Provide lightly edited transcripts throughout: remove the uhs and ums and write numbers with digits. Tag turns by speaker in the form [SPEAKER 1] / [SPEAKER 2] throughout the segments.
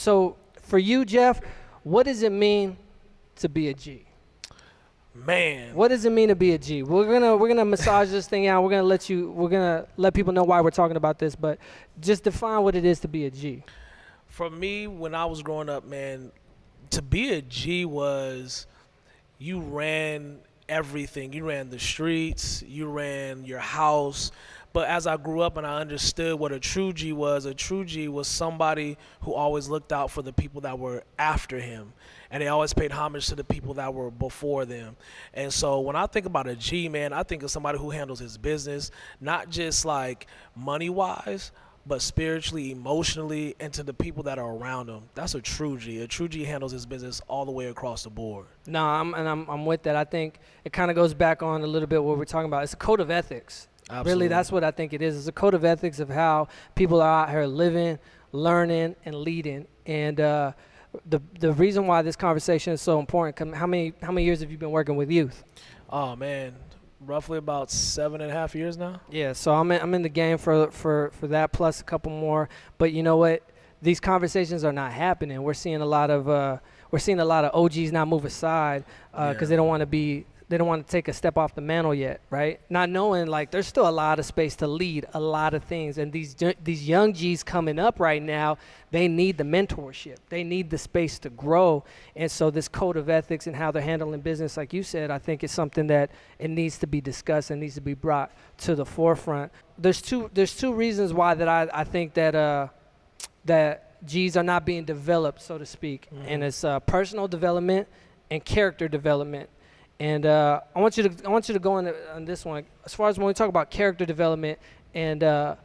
[SPEAKER 1] So for you, Jeff, what does it mean to be a G?
[SPEAKER 2] Man,
[SPEAKER 1] what does it mean to be a G? We're gonna massage this thing out. We're gonna let people know why we're talking about this, but just define what it is to be a G.
[SPEAKER 2] For me, when I was growing up, man, to be a G was you ran everything. You ran the streets, you ran your house. But as I grew up and I understood what a true G was somebody who always looked out for the people that were after him. And they always paid homage to the people that were before them. And so when I think about a G, man, I think of somebody who handles his business, not just like money-wise, but spiritually, emotionally, and to the people that are around him. That's a true G. A true G handles his business all the way across the board.
[SPEAKER 1] No, I'm with that. I think it kind of goes back on a little bit what we're talking about. It's a code of ethics.
[SPEAKER 2] Absolutely.
[SPEAKER 1] Really, that's what I think it is. It's a code of ethics of how people are out here living, learning, and leading. And the reason why this conversation is so important, how many years have you been working with youth?
[SPEAKER 2] Oh, man. Roughly about 7.5 years now.
[SPEAKER 1] Yeah, so I'm in the game for that plus a couple more. But you know what? These conversations are not happening. We're seeing a lot of OGs now move aside because they don't want to take a step off the mantle yet, right? Not knowing like there's still a lot of space to lead a lot of things, and these young G's coming up right now, they need the mentorship, they need the space to grow, and so this code of ethics and how they're handling business, like you said, I think is something that it needs to be discussed and needs to be brought to the forefront. There's two reasons why that I think that that G's are not being developed, so to speak, and it's personal development and character development. And I want you to go on this one. As far as when we talk about character development, and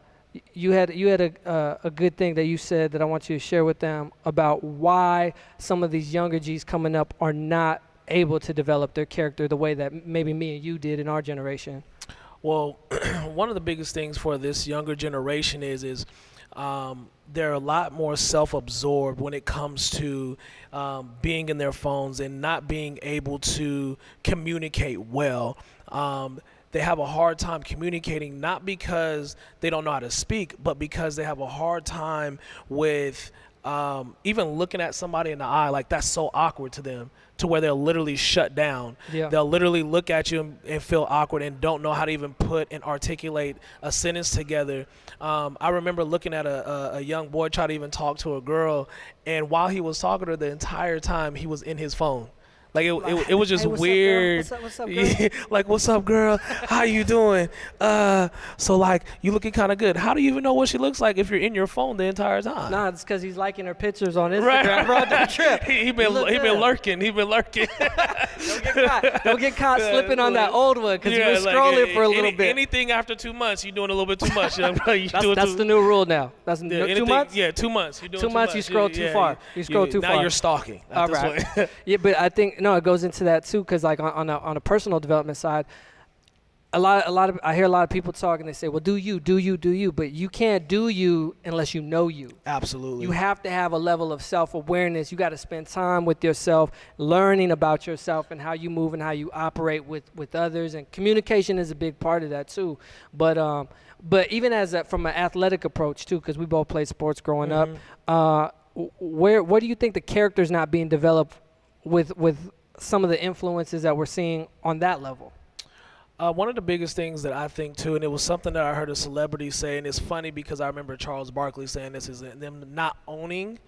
[SPEAKER 1] you had a good thing that you said that I want you to share with them about why some of these younger G's coming up are not able to develop their character the way that maybe me and you did in our generation.
[SPEAKER 2] Well, one of the biggest things for this younger generation is they're a lot more self-absorbed when it comes to being in their phones and not being able to communicate well. They have a hard time communicating, not because they don't know how to speak, but because they have a hard time with even looking at somebody in the eye. Like, that's so awkward to them, to where they'll literally shut down.
[SPEAKER 1] Yeah.
[SPEAKER 2] They'll literally look at you and feel awkward and don't know how to even put and articulate a sentence together. I remember looking at a young boy try to even talk to a girl, and while he was talking to her the entire time, he was in his phone. Like, it was just
[SPEAKER 1] hey,
[SPEAKER 2] weird.
[SPEAKER 1] What's up, girl?
[SPEAKER 2] Like, what's up, girl? How you doing? So, like, you looking kind of good. How do you even know what she looks like if you're in your phone the entire time?
[SPEAKER 1] Nah, it's because he's liking her pictures on Instagram throughout the trip.
[SPEAKER 2] He been lurking. He been lurking.
[SPEAKER 1] Don't get caught slipping on that old one because you were scrolling for a little bit.
[SPEAKER 2] Anything after 2 months, you're doing a little bit too much.
[SPEAKER 1] That's the new rule now. That's 2 months?
[SPEAKER 2] Yeah, 2 months. You're doing
[SPEAKER 1] 2 months, you scroll too far. You scroll too far.
[SPEAKER 2] Now you're stalking.
[SPEAKER 1] All right. Yeah, but I think, no, it goes into that too, because like on a personal development side, I hear a lot of people talk and they say, well, do you, but you can't do you unless you know you.
[SPEAKER 2] Absolutely.
[SPEAKER 1] You have to have a level of self-awareness. You got to spend time with yourself, learning about yourself and how you move and how you operate with others, and communication is a big part of that too. But even from an athletic approach too, because we both played sports growing up, where do you think the character's not being developed with some of the influences that we're seeing on that level?
[SPEAKER 2] One of the biggest things that I think too, and it was something that I heard a celebrity say, and it's funny because I remember Charles Barkley saying this, is them not owning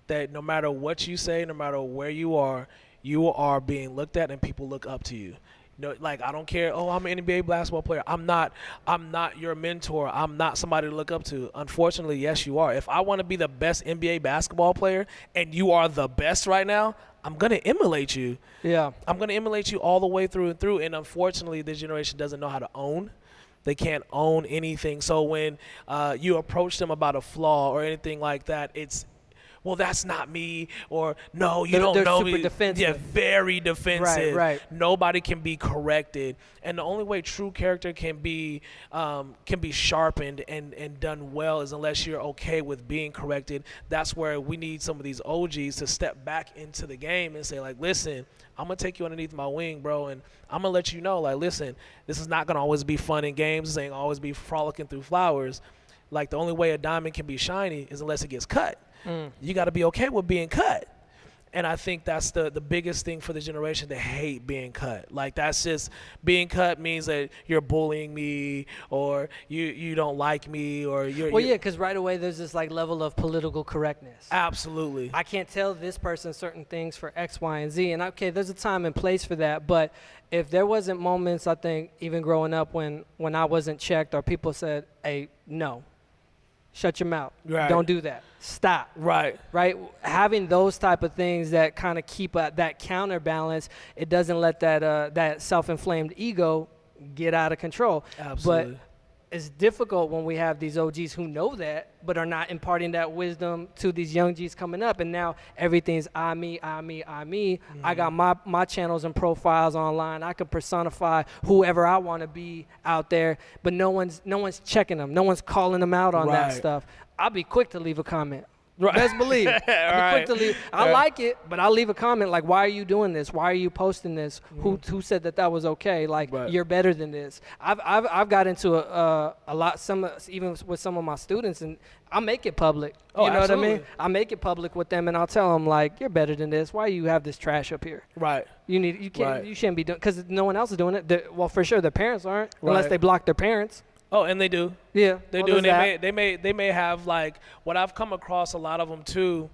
[SPEAKER 2] that no matter what you say, no matter where you are being looked at and people look up to you. No, like, I don't care, oh, I'm an NBA basketball player. I'm not your mentor. I'm not somebody to look up to. Unfortunately, yes, you are. If I want to be the best NBA basketball player and you are the best right now, I'm going to emulate you.
[SPEAKER 1] Yeah.
[SPEAKER 2] I'm going to emulate you all the way through and through. And unfortunately, this generation doesn't know how to own. They can't own anything. So when you approach them about a flaw or anything like that, it's, well, that's not me, or no, you don't know me.
[SPEAKER 1] They're super defensive.
[SPEAKER 2] Yeah, very defensive.
[SPEAKER 1] Right.
[SPEAKER 2] Nobody can be corrected, and the only way true character can be sharpened and done well is unless you're okay with being corrected. That's where we need some of these OGs to step back into the game and say, like, listen, I'm gonna take you underneath my wing, bro, and I'm gonna let you know, like, listen, this is not gonna always be fun and games. This ain't always be frolicking through flowers. Like, the only way a diamond can be shiny is unless it gets cut. You got to be okay with being cut. And I think that's the biggest thing for the generation. They hate being cut. Like, that's just, being cut means that you're bullying me, or you don't like me, or you're.
[SPEAKER 1] Well, yeah, because right away there's this like level of political correctness.
[SPEAKER 2] Absolutely.
[SPEAKER 1] I can't tell this person certain things for X, Y, and Z. And okay, there's a time and place for that. But if there wasn't moments, I think, even growing up when I wasn't checked, or people said, hey, no, shut your mouth.
[SPEAKER 2] Right.
[SPEAKER 1] Don't do that. Stop.
[SPEAKER 2] Right.
[SPEAKER 1] Right. Having those type of things that kind of keep that counterbalance, it doesn't let that self-inflamed ego get out of control.
[SPEAKER 2] Absolutely.
[SPEAKER 1] But it's difficult when we have these OGs who know that, but are not imparting that wisdom to these young G's coming up. And now everything's I, me. I got my channels and profiles online. I can personify whoever I want to be out there, but no one's checking them. No one's calling them out on that stuff. I'll be quick to leave a comment.
[SPEAKER 2] Right.
[SPEAKER 1] Best believe it. I'll be quick to leave. I like it, but I'll leave a comment like, why are you doing this? Why are you posting this? Who said that was okay? Like, you're better than this. I've got into a lot, even with some of my students, and I make it public.
[SPEAKER 2] Oh,
[SPEAKER 1] you know
[SPEAKER 2] absolutely.
[SPEAKER 1] what I mean? I make it public with them, and I'll tell them like, you're better than this. Why do you have this trash up here?
[SPEAKER 2] Right.
[SPEAKER 1] You shouldn't be doing, because no one else is doing it. Well, for sure, their parents aren't,
[SPEAKER 2] Right.
[SPEAKER 1] unless they block their parents.
[SPEAKER 2] Oh, and they do.
[SPEAKER 1] Yeah,
[SPEAKER 2] They do, and they may have, like, what I've come across a lot of them too,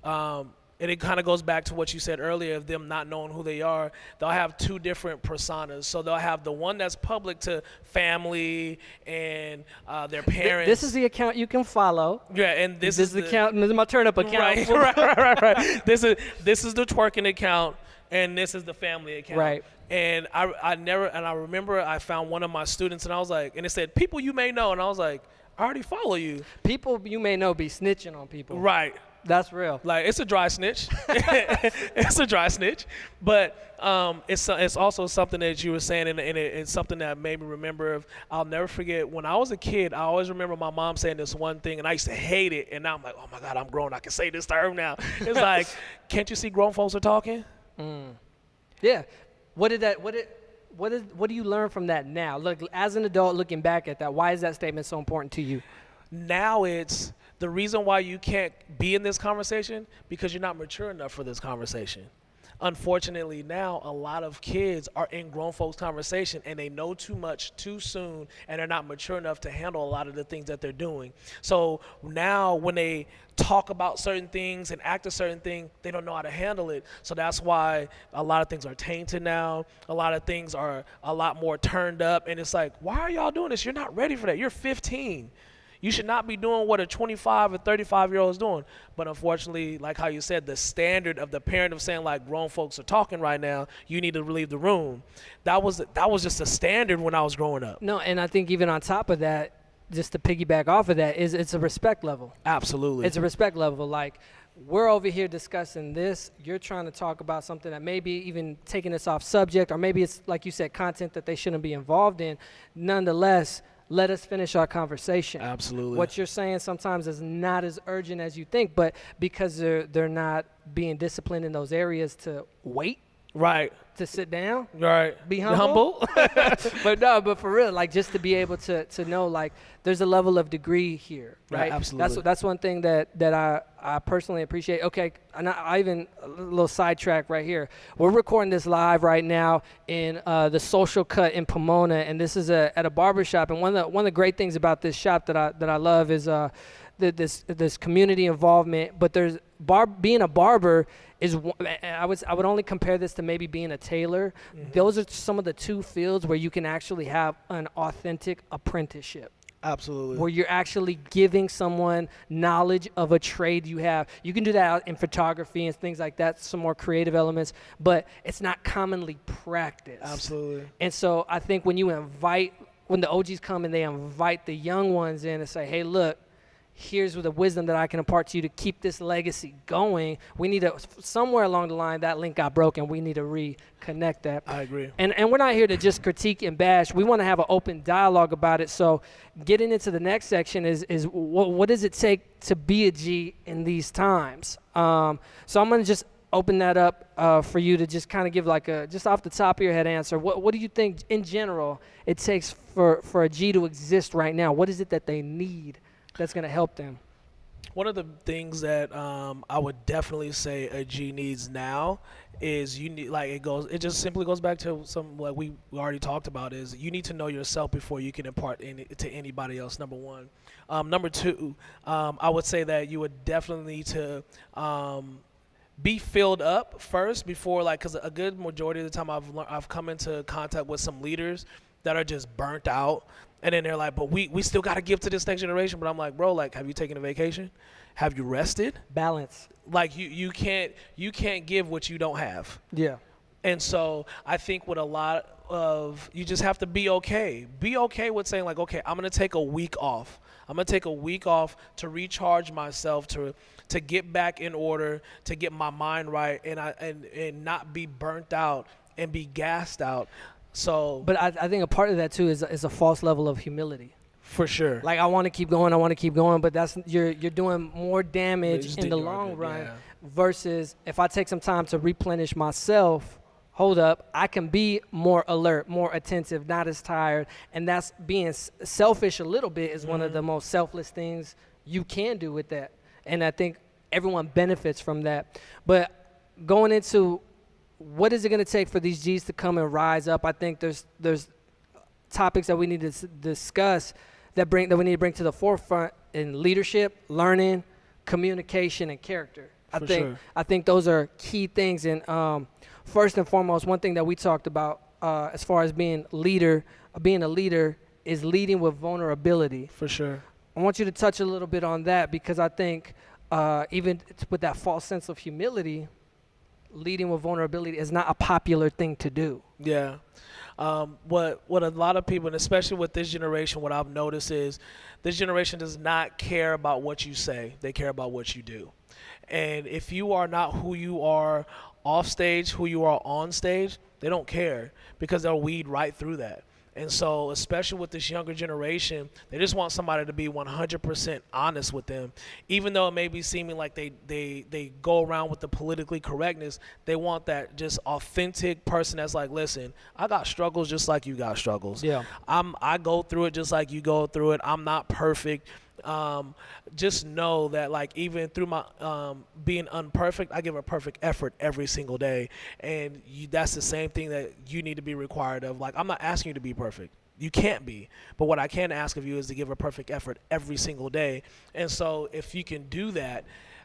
[SPEAKER 2] and it kind of goes back to what you said earlier of them not knowing who they are. They'll have two different personas. So they'll have the one that's public to family and their parents.
[SPEAKER 1] This is the account you can follow.
[SPEAKER 2] Yeah, and this
[SPEAKER 1] is the account. This is my turn up account.
[SPEAKER 2] Right. This is the twerking account, and this is the family account.
[SPEAKER 1] Right.
[SPEAKER 2] And I remember I found one of my students, and I was like, and it said, people you may know, and I was like, I already follow you.
[SPEAKER 1] People you may know be snitching on people.
[SPEAKER 2] Right.
[SPEAKER 1] That's real.
[SPEAKER 2] Like, it's a dry snitch. It's a dry snitch. But it's also something that you were saying, and it's something that made me remember I'll never forget, when I was a kid, I always remember my mom saying this one thing, and I used to hate it, and now I'm like, oh my God, I'm grown, I can say this to her now. It's like, can't you see grown folks are talking?
[SPEAKER 1] Yeah. What do you learn from that now? Look, as an adult looking back at that, why is that statement so important to you?
[SPEAKER 2] Now it's the reason why you can't be in this conversation, because you're not mature enough for this conversation. Unfortunately, now a lot of kids are in grown folks' conversation, and they know too much too soon, and they're not mature enough to handle a lot of the things that they're doing. So now when they talk about certain things and act a certain thing, they don't know how to handle it. So that's why a lot of things are tainted now. A lot of things are a lot more turned up, and it's like, why are y'all doing this? You're not ready for that. You're 15. You should not be doing what a 25 or 35-year-old is doing. But unfortunately, like how you said, the standard of the parent of saying, like, grown folks are talking right now, you need to leave the room. That was just a standard when I was growing up.
[SPEAKER 1] No, and I think even on top of that, just to piggyback off of that, it's a respect level.
[SPEAKER 2] Absolutely.
[SPEAKER 1] It's a respect level. Like, we're over here discussing this. You're trying to talk about something that maybe even taking us off subject, or maybe it's, like you said, content that they shouldn't be involved in. Nonetheless, let us finish our conversation.
[SPEAKER 2] Absolutely.
[SPEAKER 1] What you're saying sometimes is not as urgent as you think, but because they're not being disciplined in those areas to wait.
[SPEAKER 2] Right.
[SPEAKER 1] To sit down.
[SPEAKER 2] Right.
[SPEAKER 1] Be humble. But for real, like, just to be able to know, like, there's a level of degree here, right?
[SPEAKER 2] Absolutely.
[SPEAKER 1] That's one thing that I personally appreciate. Okay, and I even, a little sidetrack right here. We're recording this live right now in the Social Cut in Pomona, and this is at a barber shop. And one of the great things about this shop that I love is this community involvement. But there's being a barber is, I would only compare this to maybe being a tailor. Mm-hmm. Those are some of the two fields where you can actually have an authentic apprenticeship.
[SPEAKER 2] Absolutely.
[SPEAKER 1] Where you're actually giving someone knowledge of a trade you have. You can do that out in photography and things like that, some more creative elements, but it's not commonly practiced.
[SPEAKER 2] Absolutely.
[SPEAKER 1] And so I think when the OGs come and they invite the young ones in and say, hey, look, here's the wisdom that I can impart to you to keep this legacy going. We need to, somewhere along the line, that link got broken. We need to reconnect that.
[SPEAKER 2] I agree.
[SPEAKER 1] And we're not here to just critique and bash. We want to have an open dialogue about it. So getting into the next section is what does it take to be a G in these times? So I'm going to just open that up for you to just kind of give like just off the top of your head answer. What do you think in general it takes for a G to exist right now? What is it that they need that's going to help them?
[SPEAKER 2] One of the things that I would definitely say a G needs now is you need it just simply goes back to some like we already talked about is you need to know yourself before you can impart to anybody else. Number one, number two, I would say that you would definitely need to be filled up first before because a good majority of the time I've come into contact with some leaders that are just burnt out, and then they're like, but we still got to give to this next generation. But I'm like, bro, like, have you taken a vacation? Have you rested?
[SPEAKER 1] Balance.
[SPEAKER 2] Like you can't give what you don't have.
[SPEAKER 1] Yeah.
[SPEAKER 2] And so I think with a lot of, you just have to be okay. Be okay with saying like, okay, I'm going to take a week off. I'm going to take a week off to recharge myself, to get back in order, to get my mind right, and not be burnt out and be gassed out. So,
[SPEAKER 1] But I think a part of that too is a false level of humility.
[SPEAKER 2] for sure.
[SPEAKER 1] Like I want to keep going, but that's you're doing more damage in the long run
[SPEAKER 2] yeah.
[SPEAKER 1] versus if I take some time to replenish myself. Hold up, I can be more alert, more attentive, not as tired, and that's being selfish a little bit is one of the most selfless things you can do with that, and I think everyone benefits from that. But going into what is it going to take for these G's to come and rise up, I think there's topics that we need to discuss that we need to bring to the forefront in leadership, learning, communication, and character. I think those are key things. And first and foremost, one thing that we talked about as far as being a leader is leading with vulnerability.
[SPEAKER 2] For sure.
[SPEAKER 1] I want you to touch a little bit on that because I think even with that false sense of humility, leading with vulnerability is not a popular thing to do.
[SPEAKER 2] Yeah. What a lot of people, and especially with this generation, what I've noticed is this generation does not care about what you say. They care about what you do. And if you are not who you are off stage, who you are on stage, they don't care because they'll weed right through that. And so, especially with this younger generation, they just want somebody to be 100% honest with them. Even though it may be seeming like they go around with the politically correctness, they want that just authentic person that's like, listen, I got struggles just like you got struggles.
[SPEAKER 1] Yeah.
[SPEAKER 2] I go through it just like you go through it. I'm not perfect. Just know that like even through my being unperfect, I give a perfect effort every single day, and that's the same thing that you need to be required of. Like, I'm not asking you to be perfect. You can't be, but what I can ask of you is to give a perfect effort every single day. And so if you can do that,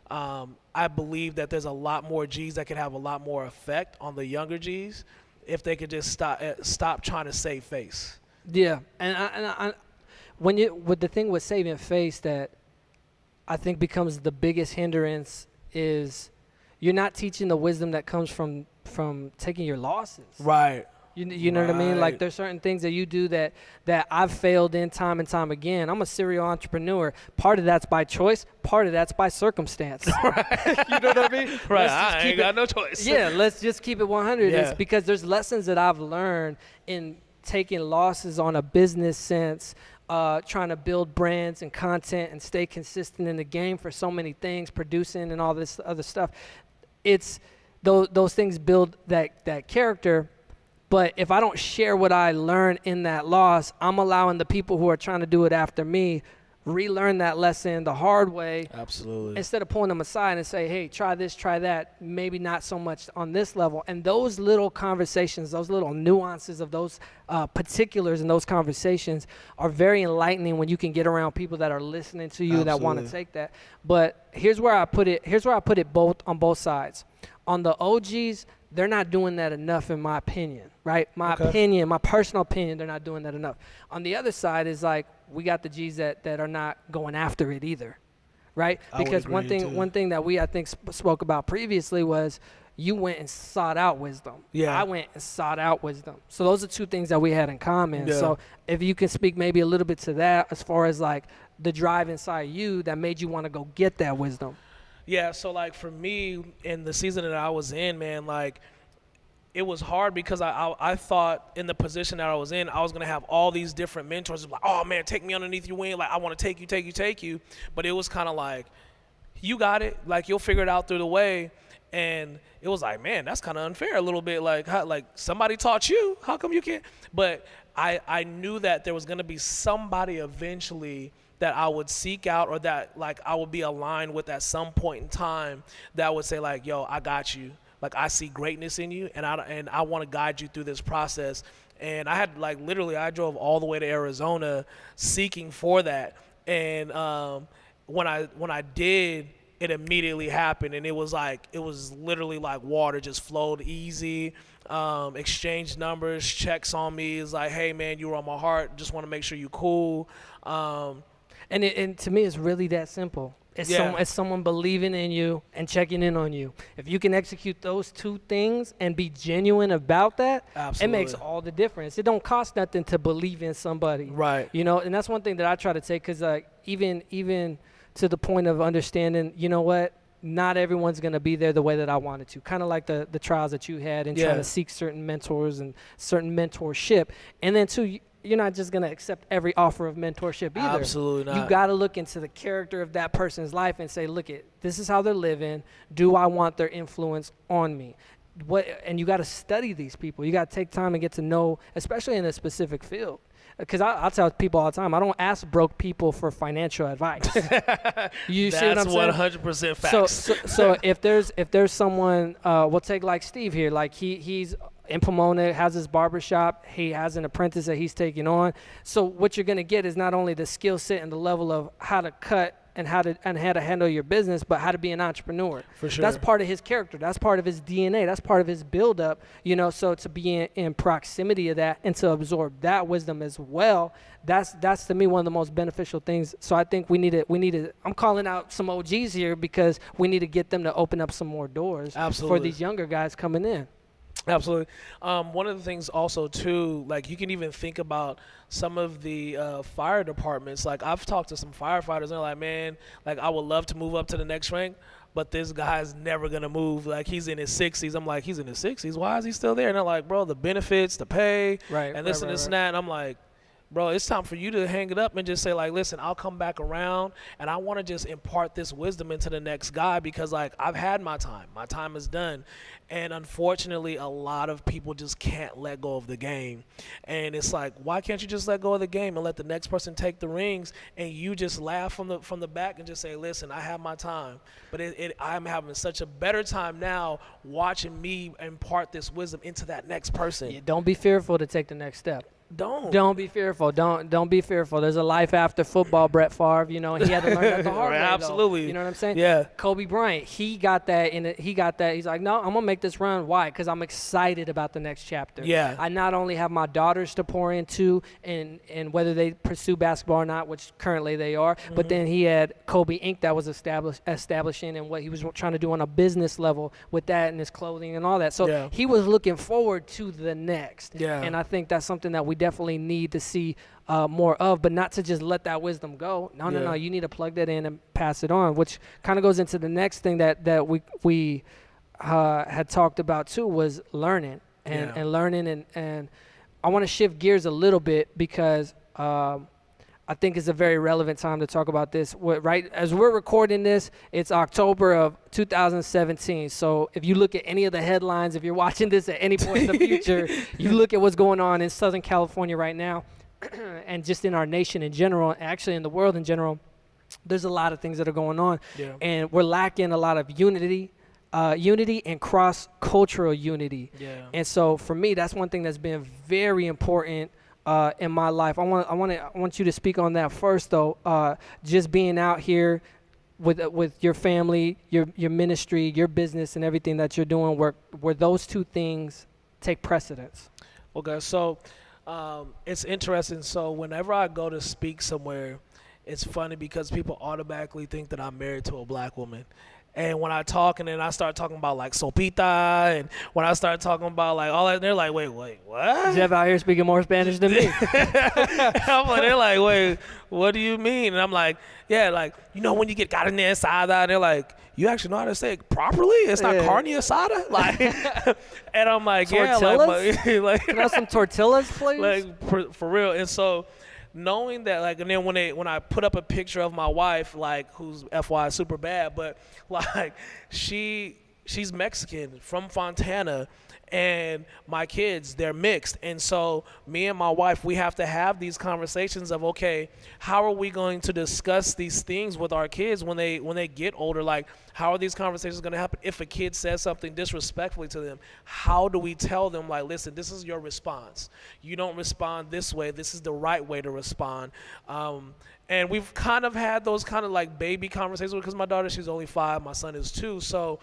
[SPEAKER 2] I believe that there's a lot more G's that could have a lot more effect on the younger G's if they could just stop trying to save face.
[SPEAKER 1] Yeah, and I with the thing with saving face that I think becomes the biggest hindrance is you're not teaching the wisdom that comes from taking your losses.
[SPEAKER 2] Right.
[SPEAKER 1] You know what I mean? Like there's certain things that you do that I've failed in time and time again. I'm a serial entrepreneur. Part of that's by choice. Part of that's by circumstance.
[SPEAKER 2] Right.
[SPEAKER 1] You know what I mean?
[SPEAKER 2] Right. I ain't got no choice.
[SPEAKER 1] Yeah. Let's just keep it 100.
[SPEAKER 2] Yeah.
[SPEAKER 1] It's because there's lessons that I've learned in taking losses on a business sense, trying to build brands and content and stay consistent in the game for so many things, producing and all this other stuff. It's those things build that character. But if I don't share what I learned in that loss, I'm allowing the people who are trying to do it after me relearn that lesson the hard way.
[SPEAKER 2] Absolutely.
[SPEAKER 1] Instead of pulling them aside and say, hey, try this, try that, maybe not so much on this level. And those little conversations, those little nuances of those particulars in those conversations are very enlightening when you can get around people that are listening to you. Absolutely. That want to take that. But here's where I put it both on both sides. On the OGs, they're not doing that enough in my opinion, right? My personal opinion, they're not doing that enough. On the other side is like, we got the G's that are not going after it either, right? Because one thing that we, I think, spoke about previously was you went and sought out wisdom.
[SPEAKER 2] Yeah.
[SPEAKER 1] I went and sought out wisdom. So those are two things that we had in common.
[SPEAKER 2] Yeah.
[SPEAKER 1] So if you can speak maybe a little bit to that as far as like the drive inside you that made you want to go get that wisdom.
[SPEAKER 2] Yeah, so like for me in the season that I was in, man, like it was hard because I thought in the position that I was in, I was gonna have all these different mentors like, oh man, take me underneath your wing, like I want to take you. But it was kind of like, you got it, like you'll figure it out through the way. And it was like, man, that's kind of unfair a little bit. Like somebody taught you, how come you can't? But I knew that there was gonna be somebody eventually that I would seek out, or that like I would be aligned with at some point in time, that would say like, yo, I got you. Like, I see greatness in you, and I want to guide you through this process. And I had like literally, I drove all the way to Arizona seeking for that. And when I did, it immediately happened, and it was literally like water, just flowed easy. Exchanged numbers, checks on me. It's like, hey man, you were on my heart. Just want to make sure you cool.
[SPEAKER 1] And to me, it's really that simple. It's someone believing in you and checking in on you. If you can execute those two things and be genuine about that,
[SPEAKER 2] Absolutely.
[SPEAKER 1] It makes all the difference. It don't cost nothing to believe in somebody.
[SPEAKER 2] Right.
[SPEAKER 1] You know, and that's one thing that I try to take, because even to the point of understanding, you know what, not everyone's going to be there the way that I wanted to. Kind of like the trials that you had and trying to seek certain mentors and certain mentorship. And then too, you're not just going to accept every offer of mentorship either.
[SPEAKER 2] Absolutely not.
[SPEAKER 1] You got to look into the character of that person's life and say, look, this is how they're living. Do I want their influence on me? And you got to study these people. You got to take time and get to know, especially in a specific field. Because I'll tell people all the time, I don't ask broke people for financial advice. You see what I'm saying?
[SPEAKER 2] That's 100% facts.
[SPEAKER 1] So if there's someone, we'll take like Steve here, like he's in Pomona, has his barber shop, he has an apprentice that he's taking on. So what you're gonna get is not only the skill set and the level of how to cut and how to handle your business, but how to be an entrepreneur.
[SPEAKER 2] For sure.
[SPEAKER 1] That's part of his character. That's part of his DNA. That's part of his buildup. You know, so to be in proximity of that and to absorb that wisdom as well, that's to me one of the most beneficial things. So I think we need to. I'm calling out some OGs here because we need to get them to open up some more doors.
[SPEAKER 2] Absolutely.
[SPEAKER 1] For these younger guys coming in.
[SPEAKER 2] Absolutely. One of the things also too, like you can even think about some of the fire departments. Like I've talked to some firefighters and they're like, man, like I would love to move up to the next rank, but this guy's never gonna move. Like he's in his 60s. I'm like, he's in his 60s. Why is he still there? And they're like, bro, the benefits, the pay, and this and this and that. And I'm like, bro, it's time for you to hang it up and just say like, listen, I'll come back around and I want to just impart this wisdom into the next guy because like I've had my time. My time is done. And unfortunately, a lot of people just can't let go of the game. And it's like, why can't you just let go of the game and let the next person take the rings and you just laugh from the back and just say, listen, I have my time. But I'm having such a better time now watching me impart this wisdom into that next person.
[SPEAKER 1] Yeah, don't be fearful to take the next step.
[SPEAKER 2] Don't
[SPEAKER 1] be fearful. Don't be fearful. There's a life after football, Brett Favre, you know, and he had to learn that the hard way.
[SPEAKER 2] Absolutely.
[SPEAKER 1] Though. You know what I'm saying?
[SPEAKER 2] Yeah.
[SPEAKER 1] Kobe Bryant, he got that. He's like, no, I'm going to make this run. Why? Because I'm excited about the next chapter.
[SPEAKER 2] Yeah.
[SPEAKER 1] I not only have my daughters to pour into and whether they pursue basketball or not, which currently they are, but then he had Kobe Inc. that was establishing and what he was trying to do on a business level with that and his clothing and all that. So he was looking forward to the next.
[SPEAKER 2] Yeah.
[SPEAKER 1] And I think that's something that we definitely need to see more of, but not to just let that wisdom go. No. You need to plug that in and pass it on, which kind of goes into the next thing that we had talked about too, was learning and learning. And I want to shift gears a little bit because I think it's a very relevant time to talk about this. Right as we're recording this, it's October of 2017. So if you look at any of the headlines, if you're watching this at any point in the future, you look at what's going on in Southern California right now and just in our nation in general, actually in the world in general, there's a lot of things that are going on. Yeah. And we're lacking a lot of unity and cross-cultural unity. Yeah. And so for me, that's one thing that's been very important in my life. I want you to speak on that first, though. Just being out here with your family, your ministry, your business, and everything that you're doing, where those two things take precedence.
[SPEAKER 2] Okay, so it's interesting. So whenever I go to speak somewhere, it's funny because people automatically think that I'm married to a black woman. And when I talk and then I start talking about like sopita and when I start talking about like all that, they're like, wait, what?
[SPEAKER 1] Jeff out here speaking more Spanish than me.
[SPEAKER 2] They're like, wait, what do you mean? And I'm like, yeah, like, you know, when you get carne asada, they're like, you actually know how to say it properly? It's not carne asada? Like, and I'm like,
[SPEAKER 1] tortillas?
[SPEAKER 2] Yeah. Like,
[SPEAKER 1] can I have some tortillas, please?
[SPEAKER 2] Like, for real. And so knowing that, like, and then when I put up a picture of my wife, like, who's FY super bad, but like she she's Mexican from Fontana, and my kids, they're mixed. And so me and my wife, we have to have these conversations of, okay, how are we going to discuss these things with our kids when they get older? Like, how are these conversations going to happen? If a kid says something disrespectfully to them, how do we tell them, like, listen, this is your response. You don't respond this way. This is the right way to respond. And we've kind of had those kind of like baby conversations, because my daughter, she's only 5, my son is 2. So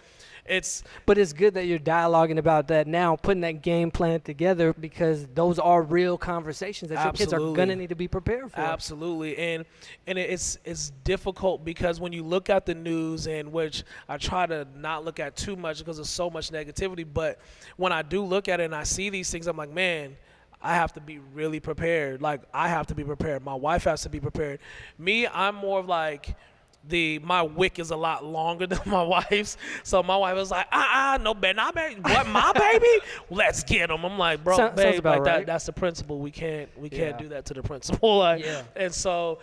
[SPEAKER 1] but it's good that you're dialoguing about that now, putting that game plan together, because those are real conversations that your kids are gonna need to be prepared for.
[SPEAKER 2] Absolutely. And it's difficult, because when you look at the news, and which I try to not look at too much because there's so much negativity, but when I do look at it and I see these things, I'm like, man, I have to be really prepared. Like, I have to be prepared. My wife has to be prepared. Me, I'm more of like, my wick is a lot longer than my wife's. So my wife was like, no, not baby. What, my baby? Let's get him. I'm like, bro, babe, like right. That's the principle. We can't do that to the principal. Like, and so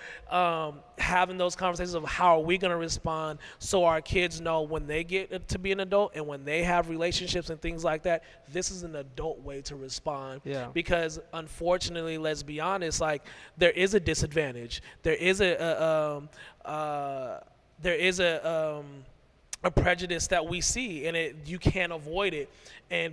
[SPEAKER 2] having those conversations of how are we going to respond, so our kids know when they get to be an adult and when they have relationships and things like that, this is an adult way to respond. Yeah. Because unfortunately, let's be honest, like, there is a disadvantage. There is a prejudice that we see, and you can't avoid it.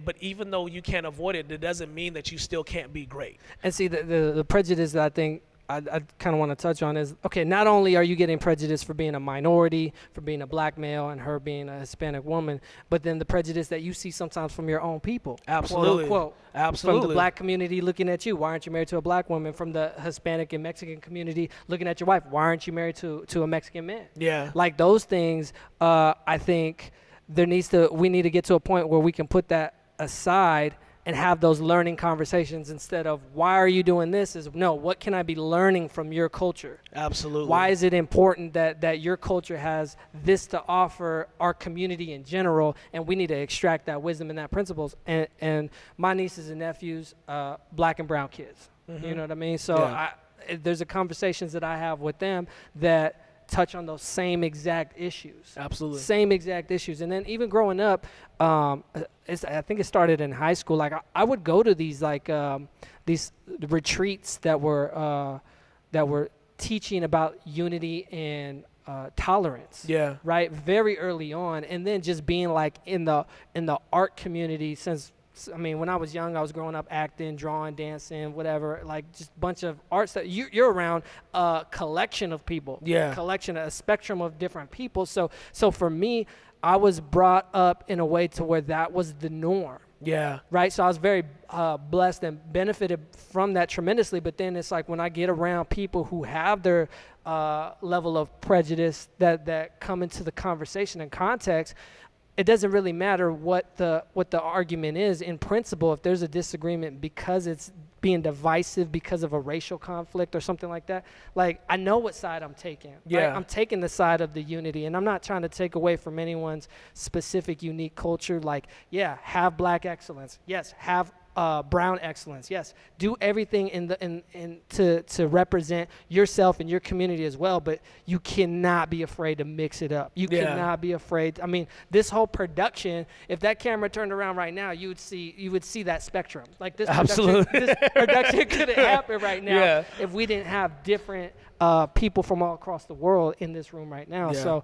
[SPEAKER 2] But even though you can't avoid it, it doesn't mean that you still can't be great.
[SPEAKER 1] And see, the prejudice that I think I kind of want to touch on is, okay, not only are you getting prejudice for being a minority, for being a black male, and her being a Hispanic woman, but then the prejudice that you see sometimes from your own people.
[SPEAKER 2] Absolutely.
[SPEAKER 1] Quote, unquote.
[SPEAKER 2] Absolutely.
[SPEAKER 1] From the black community looking at you, why aren't you married to a black woman? From the Hispanic and Mexican community looking at your wife, why aren't you married to a Mexican man?
[SPEAKER 2] Yeah.
[SPEAKER 1] Like, those things, I think we need to get to a point where we can put that aside and have those learning conversations, instead of, why are you doing this? Is, no, what can I be learning from your culture?
[SPEAKER 2] Absolutely.
[SPEAKER 1] Why is it important that your culture has this to offer our community in general, and we need to extract that wisdom and that principles? And my nieces and nephews, black and brown kids, you know what I mean? So there's a conversations that I have with them that touch on those same exact issues.
[SPEAKER 2] Absolutely.
[SPEAKER 1] Same exact issues. And then even growing up, I think it started in high school. Like, I would go to these these retreats that were teaching about unity and tolerance. Yeah. Right. Very early on, and then just being like in the art community since. I mean, when I was young, I was growing up acting, drawing, dancing, whatever, like just a bunch of arts that you're around a collection of people, a spectrum of different people. So for me, I was brought up in a way to where that was the norm. Yeah. Right. So I was very blessed and benefited from that tremendously. But then it's like, when I get around people who have their level of prejudice that come into the conversation and context, it doesn't really matter what the argument is. In principle, if there's a disagreement because it's being divisive because of a racial conflict or something like that, like, I know what side I'm taking. Yeah. Right? I'm taking the side of the unity, and I'm not trying to take away from anyone's specific unique culture. Like, yeah, have black excellence. Yes, have brown excellence. Yes, do everything to represent yourself and your community as well. But you cannot be afraid to mix it up. You cannot be afraid. I mean, this whole production, if that camera turned around right now, you would see that spectrum. Like, this production couldn't happen right now if we didn't have different people from all across the world in this room right now. So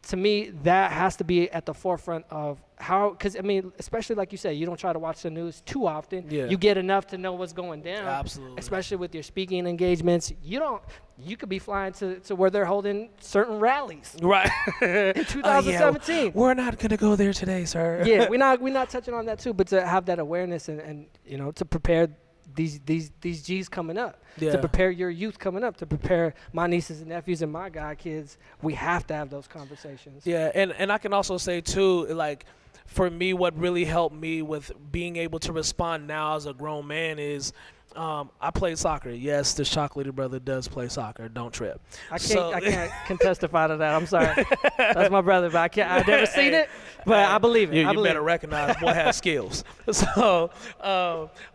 [SPEAKER 1] to me, that has to be at the forefront of how, because, I mean, especially like you say, you don't try to watch the news too often. Yeah. You get enough to know what's going down. Absolutely. Especially with your speaking engagements. You could be flying to where they're holding certain rallies. Right. In 2017.
[SPEAKER 2] We're not going to go there today, sir.
[SPEAKER 1] Yeah, we're not touching on that too, but to have that awareness and to prepare these G's coming up, to prepare your youth coming up, to prepare my nieces and nephews and my god kids. We have to have those conversations.
[SPEAKER 2] Yeah, and I can also say too, like, for me, what really helped me with being able to respond now as a grown man is, I played soccer. Yes, the chocolate brother does play soccer. Don't trip.
[SPEAKER 1] I can't testify to that. I'm sorry. That's my brother, but I've never seen it, but I believe it.
[SPEAKER 2] You better recognize boy has skills. So,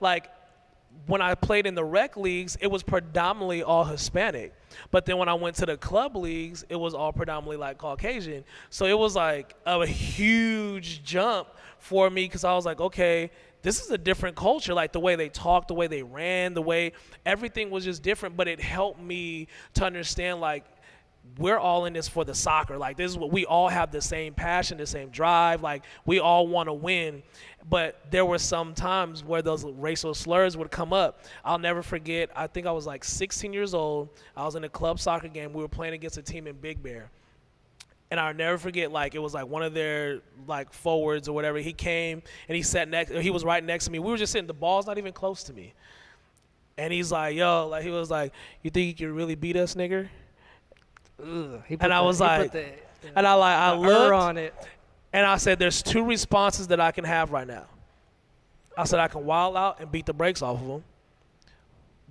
[SPEAKER 2] like, when I played in the rec leagues, it was predominantly all Hispanic. But then when I went to the club leagues, it was all predominantly like Caucasian. So it was like a huge jump for me because I was like, okay, this is a different culture. Like the way they talked, the way they ran, the way everything was just different. But it helped me to understand like we're all in this for the soccer. Like this is what we all have, the same passion, the same drive. Like we all want to win. But there were some times where those racial slurs would come up. I'll never forget. I think I was like 16 years old. I was in a club soccer game. We were playing against a team in Big Bear. And I'll never forget, like, it was like one of their like forwards or whatever. He came and he sat next, he was right next to me. We were just sitting, the ball's not even close to me. And he's like, yo, like he was like, you think you can really beat us, nigger? And I was like, and I looked
[SPEAKER 1] on it.
[SPEAKER 2] and I said, there's two responses that I can have right now. I said, I can wild out and beat the brakes off of them.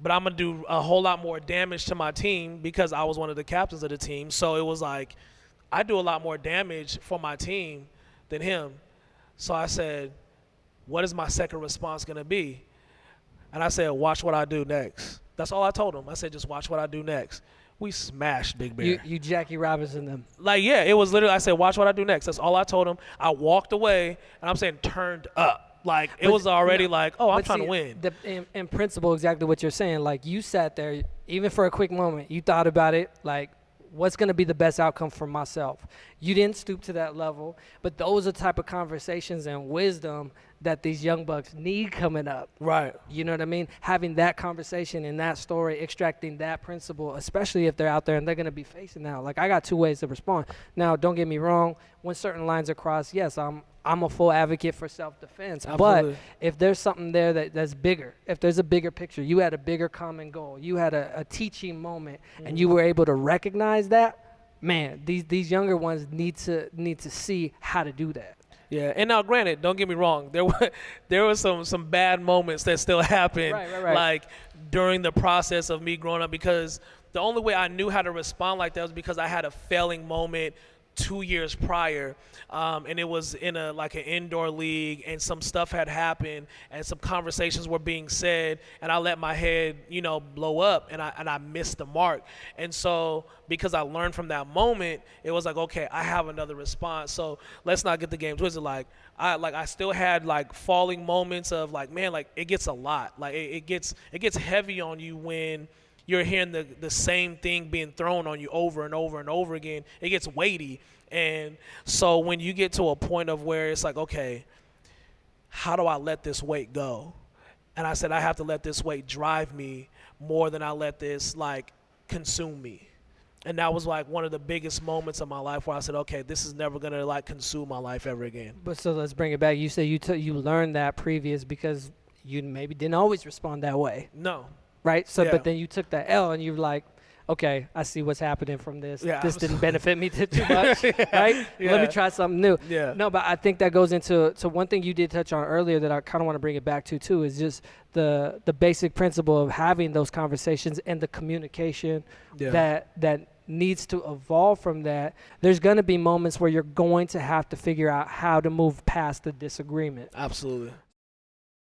[SPEAKER 2] But I'm going to do a whole lot more damage to my team because I was one of the captains of the team. So it was like, I do a lot more damage for my team than him. So I said, what is my second response going to be? And I said, watch what I do next. That's all I told him. I said, just watch what I do next. We smashed Big Bear.
[SPEAKER 1] You Jackie Robinson them.
[SPEAKER 2] Like, yeah, it was literally, I said, watch what I do next. That's all I told him. I walked away, and I'm saying turned up. Like, it was already like, oh, I'm trying to win.
[SPEAKER 1] In principle, exactly what you're saying. Like, you sat there, even for a quick moment, you thought about it, like, what's going to be the best outcome for myself? You didn't stoop to that level, but those are the type of conversations and wisdom that these young bucks need coming up.
[SPEAKER 2] Right.
[SPEAKER 1] You know what I mean? Having that conversation and that story, extracting that principle, especially if they're out there and they're going to be facing that. Like, I got two ways to respond. Now, don't get me wrong. When certain lines are crossed, yes, I'm a full advocate for self-defense.
[SPEAKER 2] Absolutely.
[SPEAKER 1] But if there's something there that's bigger, if there's a bigger picture, you had a bigger common goal, you had a teaching moment, and you were able to recognize that, man, these younger ones need to see how to do that.
[SPEAKER 2] Yeah, and now granted, don't get me wrong, there was some bad moments that still happened,
[SPEAKER 1] Right.
[SPEAKER 2] like during the process of me growing up, because the only way I knew how to respond like that was because I had a failing moment 2 years prior, and it was in an indoor league, and some stuff had happened, and some conversations were being said, and I let my head, blow up, and I missed the mark. And so because I learned from that moment, it was like, okay, I have another response. So let's not get the game twisted. I still had falling moments of man, it gets a lot. It gets heavy on you when you're hearing the same thing being thrown on you over and over and over again. It gets weighty. And so when you get to a point of where it's like, okay, how do I let this weight go? And I said, I have to let this weight drive me more than I let this consume me. And that was one of the biggest moments of my life where I said, okay, this is never going to consume my life ever again.
[SPEAKER 1] But so let's bring it back. You say you learned that previous because you maybe didn't always respond that way.
[SPEAKER 2] No.
[SPEAKER 1] Right? So,
[SPEAKER 2] Yeah.
[SPEAKER 1] But then you took that L and you're like, okay, I see what's happening from this.
[SPEAKER 2] Yeah,
[SPEAKER 1] this didn't benefit me too much, right?
[SPEAKER 2] Yeah.
[SPEAKER 1] Let me try something new.
[SPEAKER 2] Yeah.
[SPEAKER 1] No, but I think that goes into one thing you did touch on earlier that I kind of want to bring it back to too is just the basic principle of having those conversations and the communication that needs to evolve from that. There's going to be moments where you're going to have to figure out how to move past the disagreement.
[SPEAKER 2] Absolutely.